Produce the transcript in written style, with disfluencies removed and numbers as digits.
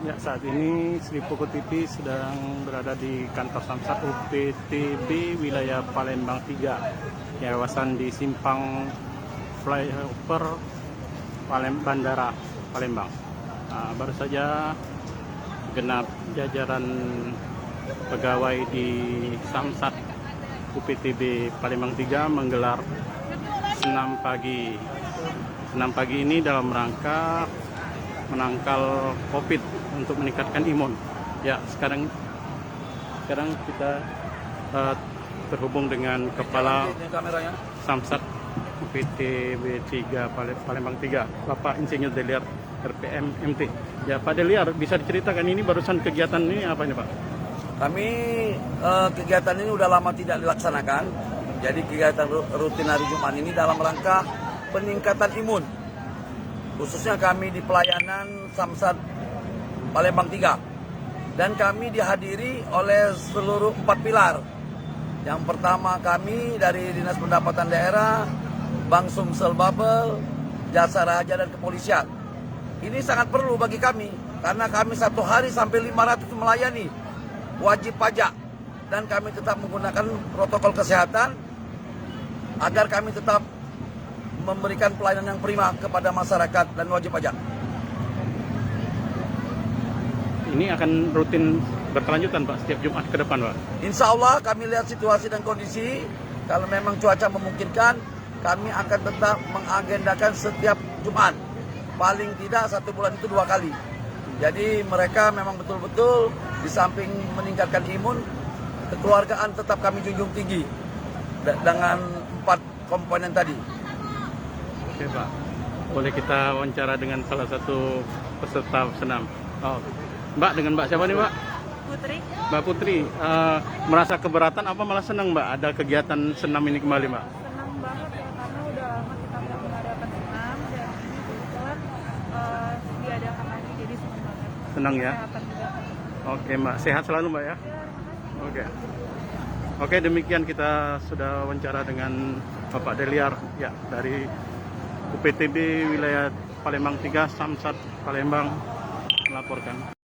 Ya, saat ini Sri Poko TV sedang berada di kantor Samsat UPTB wilayah Palembang 3, kawasan di Simpang Flyover Bandara Palembang. Baru saja genap jajaran pegawai di Samsat UPTB Palembang 3 menggelar senam pagi. Senam pagi ini dalam rangka menangkal COVID untuk meningkatkan imun. Ya, sekarang kita terhubung dengan Kepala Samsat UPTB 3 Palembang 3, Bapak Insinyur Deliar RPM MT. Ya, Pak Deliar, bisa diceritakan ini barusan kegiatan ini apa ini, Pak? Kami kegiatan ini udah lama tidak dilaksanakan. Jadi kegiatan rutin hari Jumat ini dalam rangka peningkatan imun. Khususnya kami di pelayanan Samsat Palembang 3. Dan kami dihadiri oleh seluruh 4 pilar. Yang pertama kami dari Dinas Pendapatan Daerah, Bank Sumsel Babel, Jasa Raja dan Kepolisian. Ini sangat perlu bagi kami karena kami satu hari sampai 500 melayani wajib pajak, dan kami tetap menggunakan protokol kesehatan agar kami tetap memberikan pelayanan yang prima kepada masyarakat dan wajib pajak. Ini akan rutin berkelanjutan, Pak, setiap Jumat ke depan, Pak? Insya Allah kami lihat situasi dan kondisi, kalau memang cuaca memungkinkan, kami akan tetap mengagendakan setiap Jumat. Paling tidak 1 bulan itu 2 kali. Jadi mereka memang betul-betul di samping meningkatkan imun, kekeluargaan tetap kami junjung tinggi dengan 4 komponen tadi. Oke, Pak. Boleh kita wawancara dengan salah satu peserta senam. Oh, Mbak, dengan Mbak siapa nih, Mbak? Putri. Mbak Putri, merasa keberatan apa malah senang, Mbak, ada kegiatan senam ini kembali, Mbak? Senang banget ya, karena udah lama kita nggak mengadakan senam, dan ini kebetulan diadakan lagi, jadi senang banget. Senang ya? Kesehatan juga. Oke, Mbak. Sehat selalu, Mbak, ya? Oke. Oke, demikian kita sudah wawancara dengan Bapak Deliar ya dari UPTB wilayah Palembang 3, Samsat Palembang melaporkan.